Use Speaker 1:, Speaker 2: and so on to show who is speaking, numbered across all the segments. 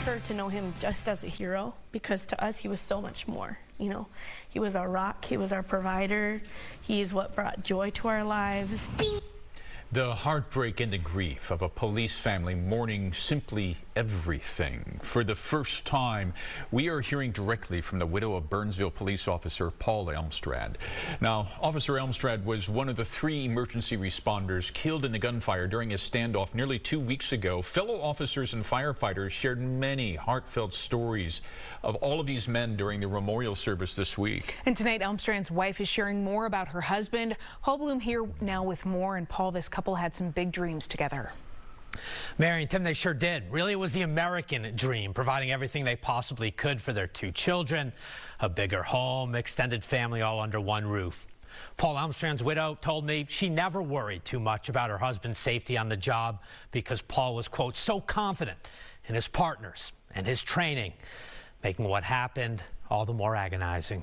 Speaker 1: her to know him just as a hero, because to us he was so much more. You know, he was our rock, he was our provider, he's what brought joy to our lives.
Speaker 2: The heartbreak and the grief of a police family mourning simply everything. For the first time, we are hearing directly from the widow of Burnsville Police Officer Paul Elmstrand. Now, Officer Elmstrand was one of the 3 emergency responders killed in the gunfire during a standoff nearly 2 weeks ago. Fellow officers and firefighters shared many heartfelt stories of all of these men during the memorial service this week.
Speaker 3: And tonight, Elmstrand's wife is sharing more about her husband. Paul Blume here now with more. And Paul, this couple had some big dreams together.
Speaker 4: Mary and Tim, they sure did. Really, it was the American dream, providing everything they possibly could for their 2 children, a bigger home, extended family, all under one roof. Paul Elmstrand's widow told me she never worried too much about her husband's safety on the job because Paul was, quote, so confident in his partners and his training, making what happened all the more agonizing.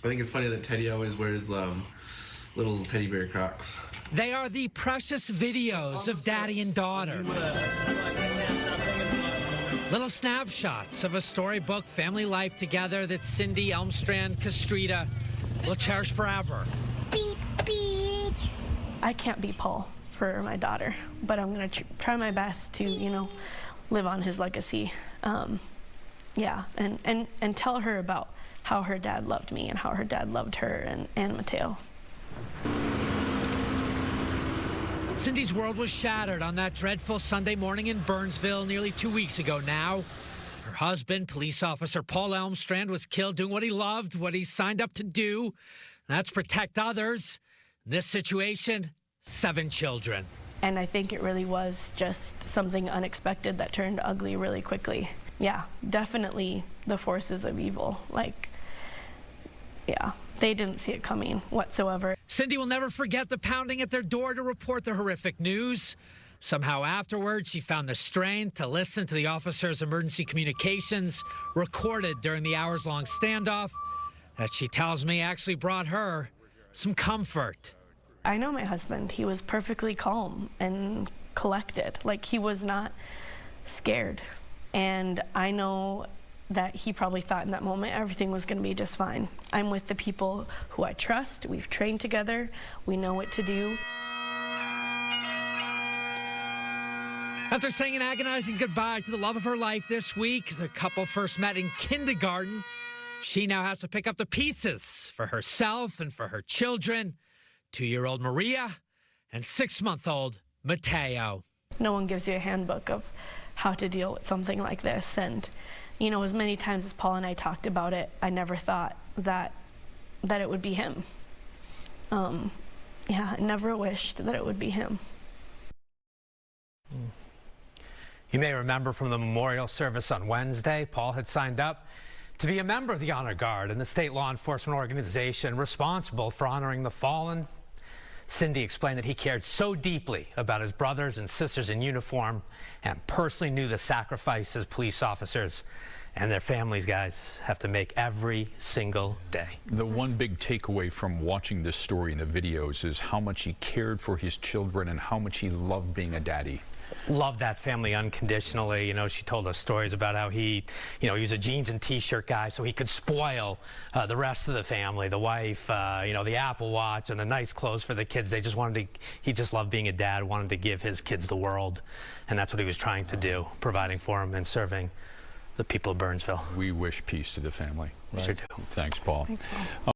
Speaker 5: I think it's funny that Teddy always wears little teddy bear Crocs.
Speaker 6: They are the precious videos of daddy and daughter. Little snapshots of a storybook family life together that Cindy, Elmstrand, Castrita will cherish forever.
Speaker 1: Beep, beep. I can't be Paul for my daughter, but I'm going to try my best to, you know, live on his legacy. Yeah, and tell her about how her dad loved me and how her dad loved her and Mateo.
Speaker 6: Cindy's world was shattered on that dreadful Sunday morning in Burnsville nearly 2 weeks ago now. Her husband, police officer Paul Elmstrand, was killed doing what he loved, what he signed up to do, and that's protect others. In this situation, 7 children.
Speaker 1: And I think it really was just something unexpected that turned ugly really quickly. Yeah, definitely the forces of evil. Like, yeah, they didn't see it coming whatsoever.
Speaker 6: Cindy will never forget the pounding at their door to report the horrific news. Somehow afterwards, she found the strength to listen to the officer's emergency communications recorded during the hours-long standoff that she tells me actually brought her some comfort.
Speaker 1: I know my husband. He was perfectly calm and collected. Like, he was not scared. And I know that he probably thought in that moment everything was going to be just fine. I'm with the people who I trust. We've trained together. We know what to do.
Speaker 6: After saying an agonizing goodbye to the love of her life this week, the couple first met in kindergarten. She now has to pick up the pieces for herself and for her children, 2-year-old Maria and 6-month-old Mateo.
Speaker 1: No one gives you a handbook of how to deal with something like this. And, you know, as many times as Paul and I talked about it, I never thought that it would be him. Yeah, I never wished that it would be him.
Speaker 4: You may remember from the memorial service on Wednesday, Paul had signed up to be a member of the Honor Guard and the state law enforcement organization responsible for honoring the fallen. Cindy explained that he cared so deeply about his brothers and sisters in uniform and personally knew the sacrifices police officers and their families, guys, have to make every single day.
Speaker 2: The one big takeaway from watching this story in the videos is how much he cared for his children and how much he loved being a daddy.
Speaker 4: Loved that family unconditionally. You know, she told us stories about how he was a jeans and t-shirt guy so he could spoil the rest of the family, the wife, the Apple Watch and the nice clothes for the kids. He just loved being a dad, wanted to give his kids the world. And that's what he was trying to do, providing for them and serving the people of Burnsville.
Speaker 2: We wish peace to the family.
Speaker 4: Right? Sure do.
Speaker 2: Thanks, Paul.
Speaker 1: Thanks, Paul.